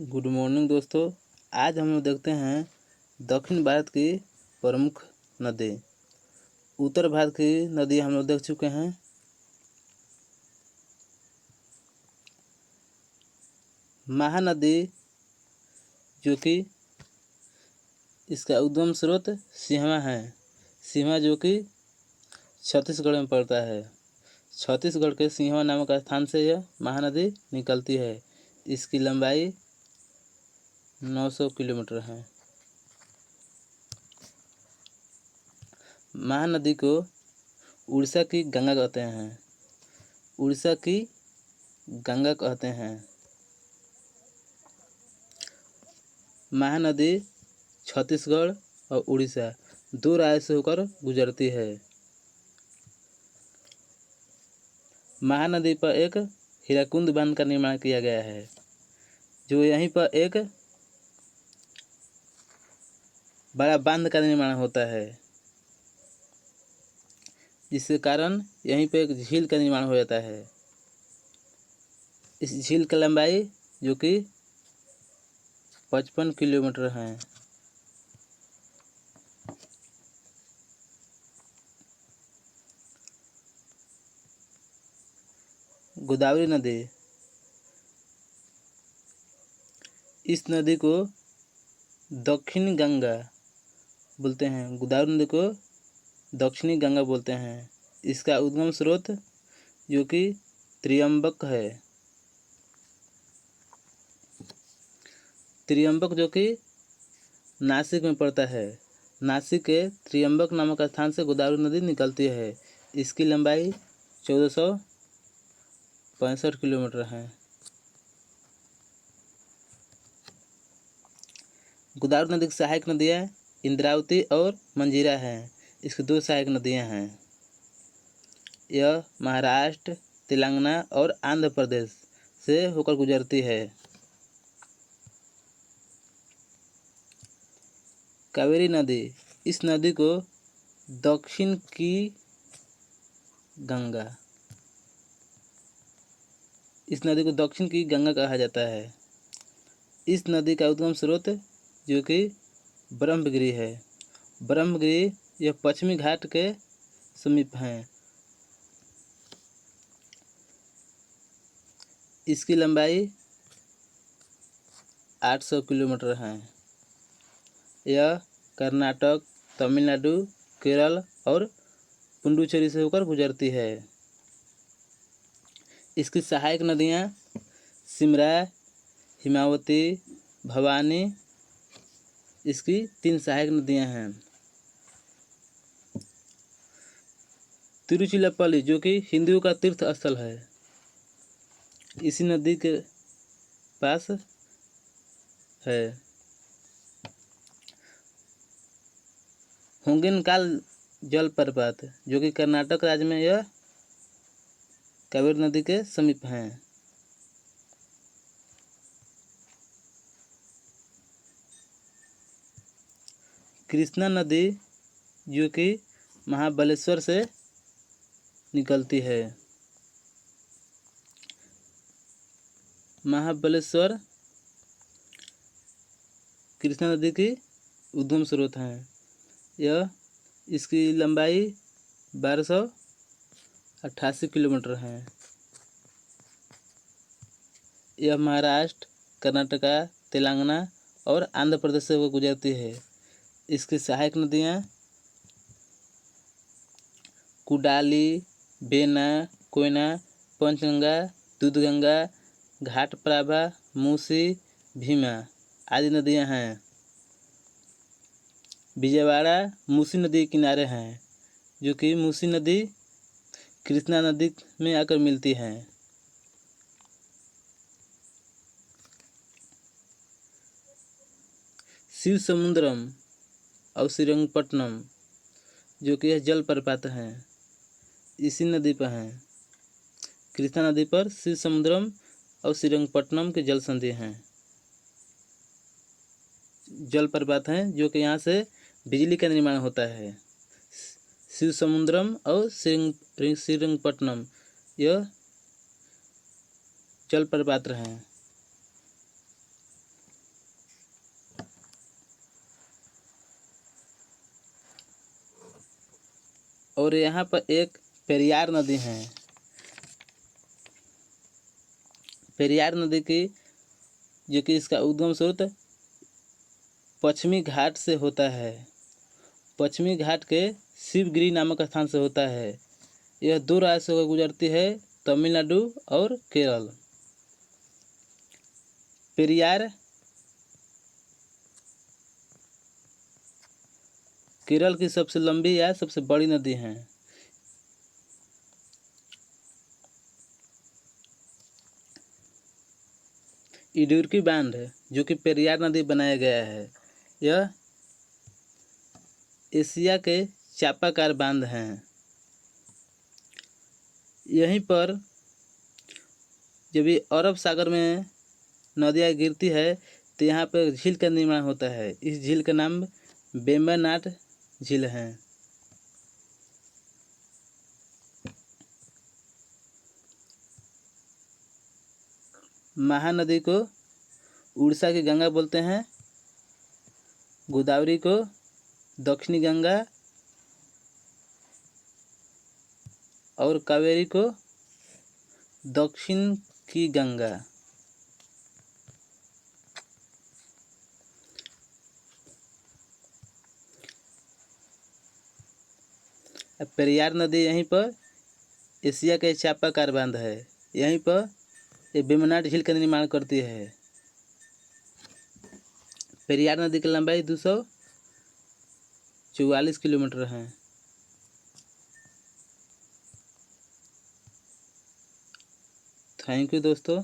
Good morning दोस्तों। आज हम लोग देखते हैं दक्षिण भारत की प्रमुख नदी। उत्तर भारत की नदी हम लोग देख चुके हैं। महानदी जो कि इसका उद्गम स्रोत सिहमा है। सिहमा जो कि छत्तीसगढ़ में पड़ता है। छत्तीसगढ़ के सिहमा नामक स्थान से यह महानदी निकलती है। इसकी लंबाई 900 किलोमीटर है। महानदी को उड़ीसा की गंगा कहते हैं। उड़ीसा की गंगा कहते हैं। महानदी छत्तीसगढ़ और उड़ीसा दो राज्य से होकर गुजरती है। महानदी पर एक हीराकुंड बांध का निर्माण किया गया है, जो यहीं पर एक बड़ा बांध का निर्माण होता है, जिसके कारण यहीं पर एक झील का निर्माण हो जाता है। इस झील की लंबाई जो कि 55 किलोमीटर है। गोदावरी नदी, इस नदी को दक्षिणी गंगा बोलते हैं। गोदावरी नदी को दक्षिणी गंगा बोलते हैं। इसका उद्गम स्रोत जो कि त्रियंबक है। त्रियंबक जो कि नासिक में पड़ता है। नासिक के त्रियंबक नामक स्थान से गोदावरी नदी निकलती है। इसकी लंबाई 1465 किलोमीटर है। गोदावरी नदी की सहायक नदियाँ इंद्रावती और मंजीरा हैं। इसकी दो सहायक नदियाँ हैं। यह महाराष्ट्र, तेलंगाना और आंध्र प्रदेश से होकर गुजरती है। कावेरी नदी, इस नदी को दक्षिण की गंगा इस नदी को दक्षिण की गंगा कहा जाता है। इस नदी का उद्गम स्रोत जो कि ब्रह्मगिरी है। ब्रह्मगिरी यह पश्चिमी घाट के समीप है। इसकी लंबाई 800 किलोमीटर है। यह कर्नाटक, तमिलनाडु, केरल और पुडुचेरी से होकर गुजरती है। इसकी सहायक नदियाँ सिमरा, हिमावती, भवानी, इसकी 3 सहायक नदियाँ हैं। तिरुचिरापल्ली जो कि हिंदुओं का तीर्थ स्थल है, इसी नदी के पास है। होगेनकाल जलप्रपात जो कि कर्नाटक राज्य में यह कावेरी नदी के समीप हैं। कृष्णा नदी जो कि महाबलेश्वर से निकलती है। महाबलेश्वर कृष्णा नदी की उद्गम स्रोत है। इसकी लंबाई 1288 किलोमीटर है। यह महाराष्ट्र, कर्नाटका, तेलंगाना और आंध्र प्रदेश से होकर गुजरती है। इसकी सहायक नदियाँ कुडाली, बेना, कोयना, पंचगंगा, दूधगंगा, घाटप्रभा, मूसी, भीमा आदि नदियाँ हैं। विजयवाड़ा मूसी नदी के किनारे हैं, जो कि मूसी नदी कृष्णा नदी में आकर मिलती है। शिव समुद्रम और श्रीरंगपट्टनम जो कि यह जलप्रपात हैं, इसी नदी पर हैं। कृष्णा नदी पर शिव समुद्रम और श्रीरंगपट्टनम के जल संधि हैं। जलप्रपात हैं जो कि यहाँ से बिजली का निर्माण होता है। शिव समुद्रम और श्रीरंगपट्टनम यह जलप्रपात हैं। और यहाँ पर एक पेरियार नदी है। पेरियार नदी की जो कि इसका उद्गम स्रोत पश्चिमी घाट से होता है। पश्चिमी घाट के शिवगिरी नामक स्थान से होता है। यह 2 राज्यों से गुजरती है, तमिलनाडु और केरल। पेरियार केरल की सबसे लंबी या सबसे बड़ी नदी है। इडुक्की बांध जो कि पेरियार नदी बनाया गया है, यह एशिया के चापाकार बांध हैं। यहीं पर जब ये अरब सागर में नदियाँ गिरती है तो यहाँ पर झील का निर्माण होता है। इस झील का नाम वेम्बनाड झील है। महानदी को उड़ीसा की गंगा बोलते हैं, गोदावरी को दक्षिणी गंगा और कावेरी को दक्षिण की गंगा। पेरियार नदी यहीं पर एशिया के चापाकार बांध है। यहीं पर ये वेम्बनाड झील का निर्माण करती है। पेरियार नदी की लंबाई 244 किलोमीटर है। थैंक यू दोस्तों।